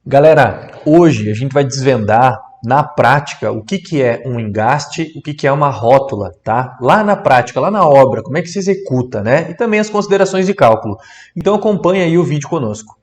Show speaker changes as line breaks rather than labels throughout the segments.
Galera, hoje a gente vai desvendar na prática o que é um engaste, o que é uma rótula, tá? Lá na prática, lá na obra, como é que se executa, né? E também as considerações de cálculo. Então acompanha aí o vídeo conosco.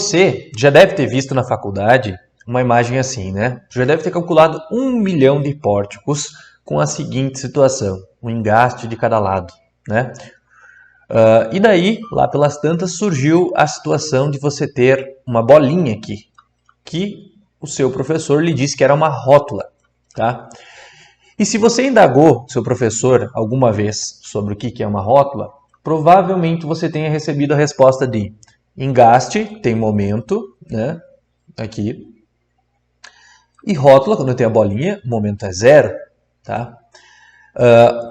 Você já deve ter visto na faculdade uma imagem assim, né? Já deve ter calculado 1 milhão de pórticos com a seguinte situação, um engaste de cada lado, né? E daí, lá pelas tantas, surgiu a situação de você ter uma bolinha aqui, que o seu professor lhe disse que era uma rótula, tá? E se você indagou seu professor alguma vez sobre o que é uma rótula, provavelmente você tenha recebido a resposta de engaste, tem momento, né? Aqui. E rótula, quando tem a bolinha, o momento é zero, tá?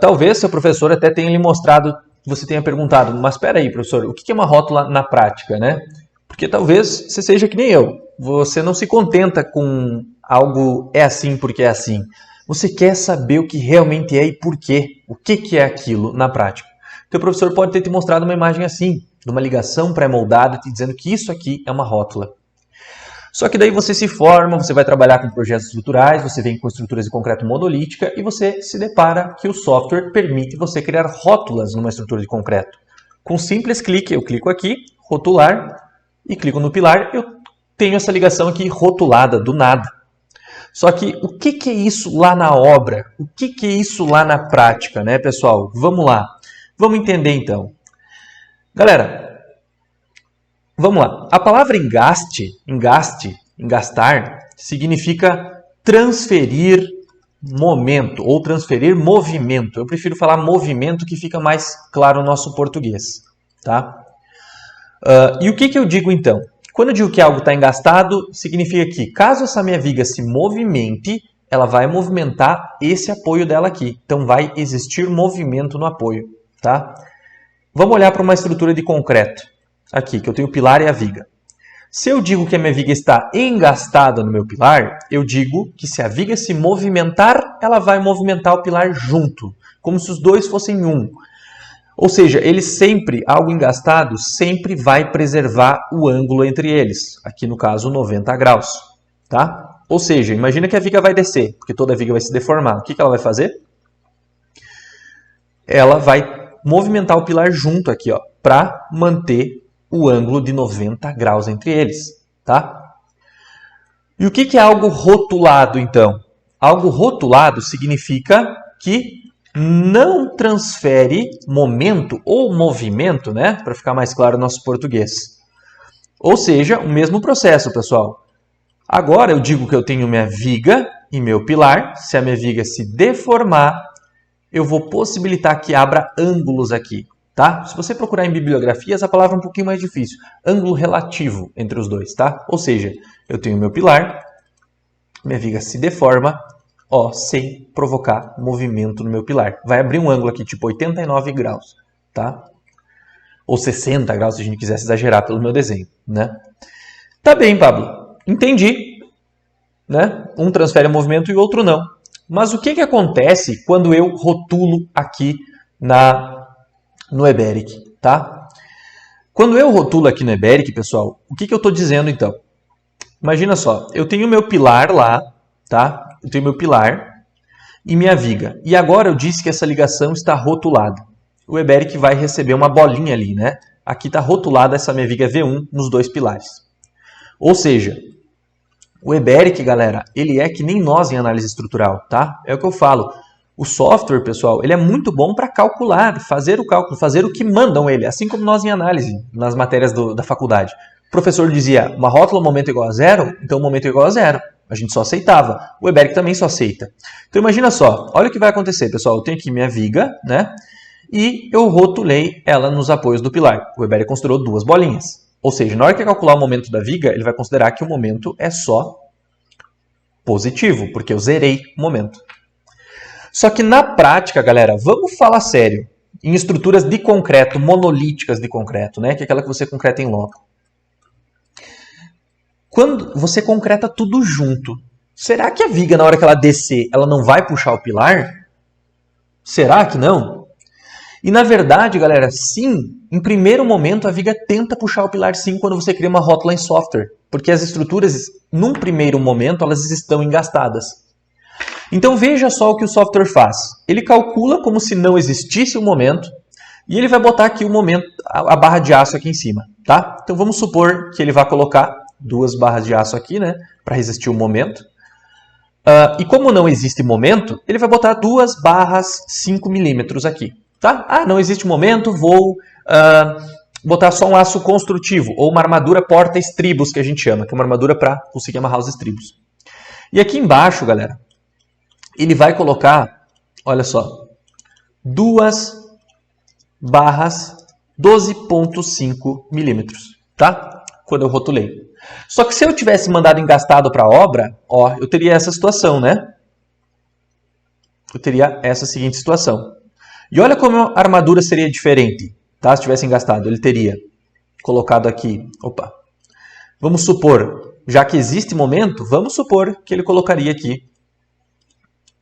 Talvez seu professor até tenha lhe mostrado, você tenha perguntado, mas espera aí, professor, o que é uma rótula na prática, né? Porque talvez você seja que nem eu. Você não se contenta com algo é assim porque é assim. Você quer saber o que realmente é e por quê. O que é aquilo na prática. Teu professor pode ter te mostrado uma imagem assim, de uma ligação pré-moldada, te dizendo que isso aqui é uma rótula. Só que daí você se forma, você vai trabalhar com projetos estruturais, você vem com estruturas de concreto monolítica e você se depara que o software permite você criar rótulas numa estrutura de concreto. Com um simples clique, eu clico aqui, rotular, e clico no pilar, eu tenho essa ligação aqui rotulada, do nada. Só que o que é isso lá na obra? O que é isso lá na prática, né, pessoal? Vamos lá. Vamos entender então. Galera, vamos lá. A palavra engastar, significa transferir momento ou transferir movimento. Eu prefiro falar movimento que fica mais claro no nosso português, tá? E o que eu digo então? Quando eu digo que algo está engastado, significa que caso essa minha viga se movimente, ela vai movimentar esse apoio dela aqui. Então vai existir movimento no apoio, tá? Vamos olhar para uma estrutura de concreto. Aqui, que eu tenho o pilar e a viga. Se eu digo que a minha viga está engastada no meu pilar, eu digo que se a viga se movimentar, ela vai movimentar o pilar junto, como se os dois fossem um. Ou seja, algo engastado sempre vai preservar o ângulo entre eles. Aqui no caso, 90 graus. Tá? Ou seja, imagina que a viga vai descer, porque toda a viga vai se deformar. O que ela vai fazer? Ela vai movimentar o pilar junto aqui, ó, para manter o ângulo de 90 graus entre eles, tá? E o que é algo rotulado, então? Algo rotulado significa que não transfere momento ou movimento, né? Para ficar mais claro no nosso português. Ou seja, o mesmo processo, pessoal. Agora eu digo que eu tenho minha viga e meu pilar. Se a minha viga se deformar, eu vou possibilitar que abra ângulos aqui. Tá? Se você procurar em bibliografias, a palavra é um pouquinho mais difícil. Ângulo relativo entre os dois, tá? Ou seja, eu tenho meu pilar, minha viga se deforma, ó, sem provocar movimento no meu pilar. Vai abrir um ângulo aqui, tipo 89 graus, tá? Ou 60 graus, se a gente quisesse exagerar pelo meu desenho, né? Tá bem, Pablo. Entendi, né? Um transfere movimento e o outro não. Mas o que acontece quando eu rotulo aqui no Eberic, tá? Quando eu rotulo aqui no Eberic, pessoal, o que eu estou dizendo então? Imagina só, eu tenho meu pilar lá, tá? Eu tenho meu pilar e minha viga. E agora eu disse que essa ligação está rotulada. O Eberic vai receber uma bolinha ali, né? Aqui está rotulada essa minha viga V1 nos dois pilares. Ou seja, o Eberic, galera, ele é que nem nós em análise estrutural, tá? É o que eu falo. O software, pessoal, ele é muito bom para calcular, fazer o cálculo, fazer o que mandam ele, assim como nós em análise, nas matérias da faculdade. O professor dizia, uma rótula, momento igual a zero, então o momento é igual a zero. A gente só aceitava. O Eberic também só aceita. Então imagina só, olha o que vai acontecer, pessoal. Eu tenho aqui minha viga, né? E eu rotulei ela nos apoios do pilar. O Eberic considerou duas bolinhas. Ou seja, na hora que eu calcular o momento da viga, ele vai considerar que o momento é só positivo, porque eu zerei o momento. Só que na prática, galera, vamos falar sério, em estruturas de concreto, monolíticas de concreto, né? Que é aquela que você concreta em loco. Quando você concreta tudo junto, será que a viga, na hora que ela descer, ela não vai puxar o pilar? Será que não? E na verdade, galera, sim, em primeiro momento a viga tenta puxar o pilar sim quando você cria uma rótula em software, porque as estruturas, num primeiro momento, elas estão engastadas. Então veja só o que o software faz. Ele calcula como se não existisse o momento e ele vai botar aqui o momento, a barra de aço aqui em cima, tá? Então vamos supor que ele vai colocar 2 barras de aço aqui, né, para resistir o momento. E como não existe momento, ele vai botar 2 barras 5 milímetros aqui. Tá? Ah, não existe momento, vou botar só um aço construtivo, ou uma armadura porta-estribos, que a gente chama, que é uma armadura para conseguir amarrar os estribos. E aqui embaixo, galera, ele vai colocar, olha só, 2 barras 12,5 milímetros, tá? Quando eu rotulei. Só que se eu tivesse mandado engastado para a obra, ó, eu teria essa situação, né? Eu teria essa seguinte situação. E olha como a armadura seria diferente, tá? Se tivesse engastado, ele teria colocado aqui, vamos supor, já que existe momento, vamos supor que ele colocaria aqui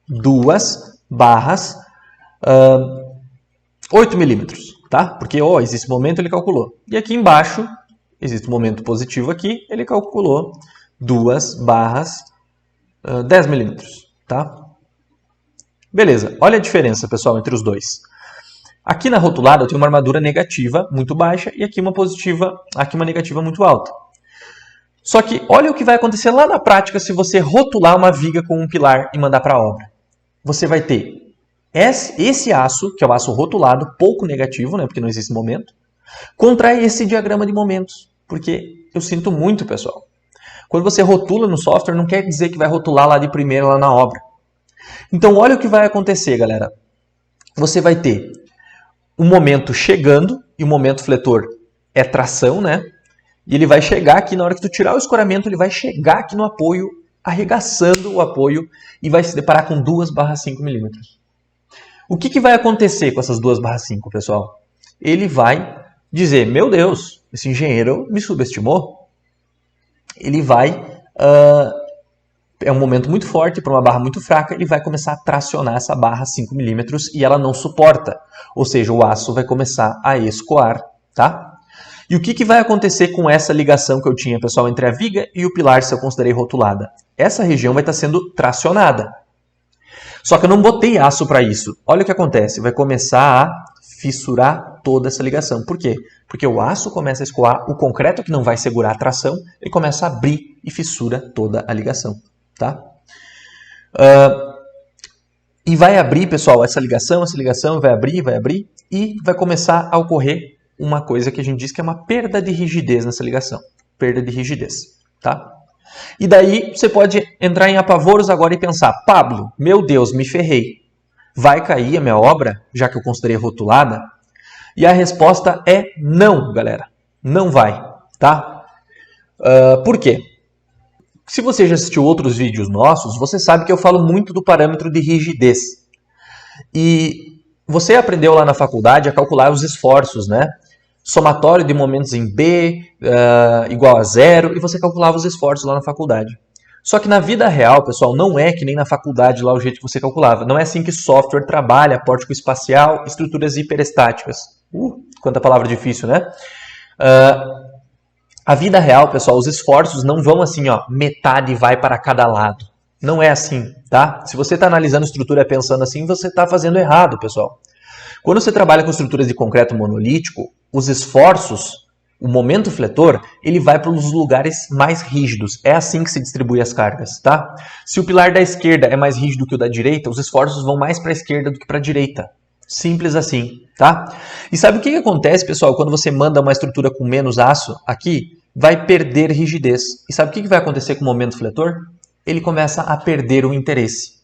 2 barras 8 milímetros, tá? Porque existe momento, ele calculou. E aqui embaixo, existe um momento positivo aqui, ele calculou 2 barras 10 milímetros, tá? Beleza, olha a diferença, pessoal, entre os dois. Aqui na rotulada eu tenho uma armadura negativa muito baixa e aqui uma positiva, aqui uma negativa muito alta. Só que olha o que vai acontecer lá na prática se você rotular uma viga com um pilar e mandar para a obra. Você vai ter esse aço, que é o aço rotulado, pouco negativo, né, porque não existe momento, contra esse diagrama de momentos. Porque eu sinto muito, pessoal. Quando você rotula no software, não quer dizer que vai rotular lá de primeira lá na obra. Então, olha o que vai acontecer, galera. Você vai ter um momento chegando, e o momento fletor é tração, né? E ele vai chegar aqui, na hora que tu tirar o escoramento, ele vai chegar aqui no apoio, arregaçando o apoio, e vai se deparar com 2 barras 5 milímetros. O que vai acontecer com essas 2 barras 5, pessoal? Ele vai dizer, meu Deus, esse engenheiro me subestimou. Ele vai... é um momento muito forte para uma barra muito fraca, ele vai começar a tracionar essa barra 5 milímetros e ela não suporta. Ou seja, o aço vai começar a escoar, tá? E o que vai acontecer com essa ligação que eu tinha, pessoal, entre a viga e o pilar, se eu considerei rotulada? Essa região vai estar sendo tracionada. Só que eu não botei aço para isso. Olha o que acontece, vai começar a fissurar toda essa ligação. Por quê? Porque o aço começa a escoar, o concreto que não vai segurar a tração, ele começa a abrir e fissura toda a ligação. Tá? E vai abrir, pessoal, essa ligação vai abrir e vai começar a ocorrer uma coisa que a gente diz que é uma perda de rigidez nessa ligação. Perda de rigidez, tá? E daí você pode entrar em apavoros agora e pensar, Pablo, meu Deus, me ferrei. Vai cair a minha obra, já que eu considerei rotulada? E a resposta é não, galera. Não vai, tá? Por quê? Se você já assistiu outros vídeos nossos, você sabe que eu falo muito do parâmetro de rigidez. E você aprendeu lá na faculdade a calcular os esforços, né? Somatório de momentos em B igual a 0, e você calculava os esforços lá na faculdade. Só que na vida real, pessoal, não é que nem na faculdade lá o jeito que você calculava. Não é assim que software trabalha, pórtico espacial, estruturas hiperestáticas. Quanta palavra difícil, né? A vida real, pessoal, os esforços não vão assim, ó, metade vai para cada lado. Não é assim, tá? Se você está analisando estrutura pensando assim, você está fazendo errado, pessoal. Quando você trabalha com estruturas de concreto monolítico, os esforços, o momento fletor, ele vai para os lugares mais rígidos. É assim que se distribui as cargas, tá? Se o pilar da esquerda é mais rígido que o da direita, os esforços vão mais para a esquerda do que para a direita. Simples assim, tá? E sabe o que acontece, pessoal, quando você manda uma estrutura com menos aço aqui? Vai perder rigidez. E sabe o que vai acontecer com o momento fletor? Ele começa a perder o interesse.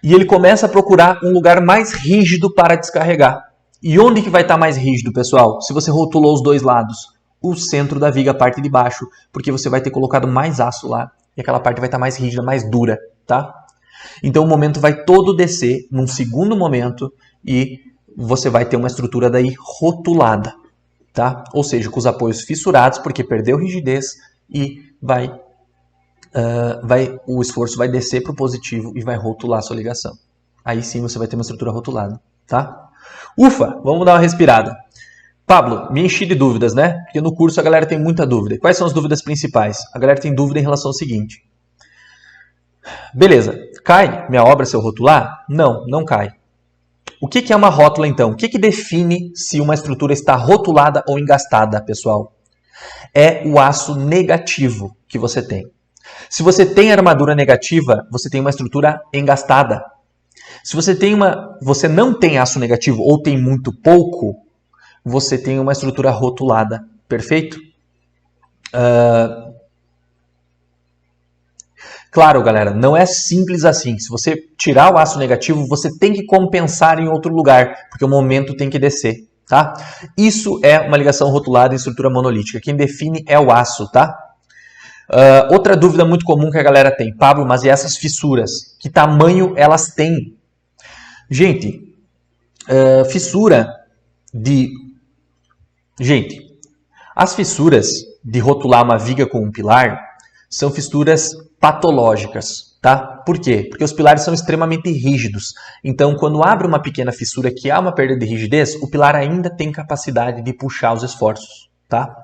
E ele começa a procurar um lugar mais rígido para descarregar. E onde que vai estar mais rígido, pessoal? Se você rotulou os dois lados. O centro da viga, a parte de baixo. Porque você vai ter colocado mais aço lá. E aquela parte vai estar mais rígida, mais dura, tá? Então o momento vai todo descer num segundo momento e você vai ter uma estrutura daí rotulada, tá? Ou seja, com os apoios fissurados porque perdeu rigidez e vai o esforço vai descer para o positivo e vai rotular a sua ligação. Aí sim você vai ter uma estrutura rotulada, tá? Ufa, vamos dar uma respirada. Pablo, me enchi de dúvidas, né? Porque no curso a galera tem muita dúvida. Quais são as dúvidas principais? A galera tem dúvida em relação ao seguinte. Beleza, cai minha obra se eu rotular? Não, não cai. O que é uma rótula, então? O que define se uma estrutura está rotulada ou engastada, pessoal? É o aço negativo que você tem. Se você tem armadura negativa, você tem uma estrutura engastada. Se você não tem aço negativo ou tem muito pouco, você tem uma estrutura rotulada. Perfeito? Claro, galera, não é simples assim. Se você tirar o aço negativo, você tem que compensar em outro lugar, porque o momento tem que descer, tá? Isso é uma ligação rotulada em estrutura monolítica. Quem define é o aço, tá? Outra dúvida muito comum que a galera tem. Pablo, mas e essas fissuras? Que tamanho elas têm? Gente, as fissuras de rotular uma viga com um pilar são fissuras patológicas, tá? Por quê? Porque os pilares são extremamente rígidos. Então, quando abre uma pequena fissura que há uma perda de rigidez, o pilar ainda tem capacidade de puxar os esforços, tá?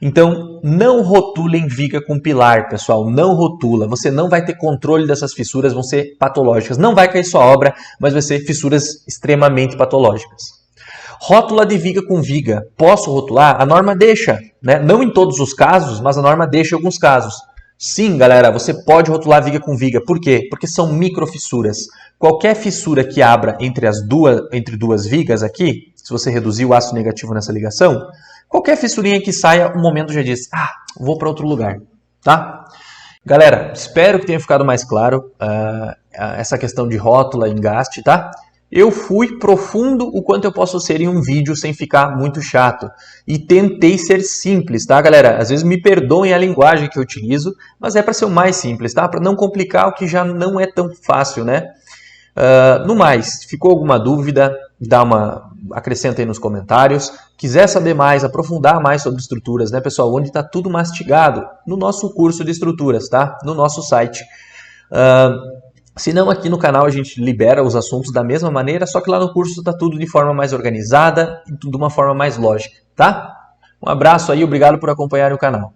Então, não rotulem viga com pilar, pessoal. Não rotula. Você não vai ter controle dessas fissuras, vão ser patológicas. Não vai cair sua obra, mas vai ser fissuras extremamente patológicas. Rótula de viga com viga. Posso rotular? A norma deixa, né? Não em todos os casos, mas a norma deixa em alguns casos. Sim, galera, você pode rotular viga com viga. Por quê? Porque são microfissuras. Qualquer fissura que abra entre duas vigas aqui, se você reduzir o aço negativo nessa ligação, qualquer fissurinha que saia, o momento já diz, vou para outro lugar, tá? Galera, espero que tenha ficado mais claro essa questão de rótula e engaste, tá? Eu fui profundo o quanto eu posso ser em um vídeo sem ficar muito chato. E tentei ser simples, tá, galera? Às vezes me perdoem a linguagem que eu utilizo, mas é para ser o mais simples, tá? Para não complicar o que já não é tão fácil, né? No mais, ficou alguma dúvida? Acrescenta aí nos comentários. Quiser saber mais, aprofundar mais sobre estruturas, né, pessoal? Onde está tudo mastigado? No nosso curso de estruturas, tá? No nosso site. Se não, aqui no canal a gente libera os assuntos da mesma maneira, só que lá no curso está tudo de forma mais organizada e de uma forma mais lógica, tá? Um abraço aí, obrigado por acompanhar o canal.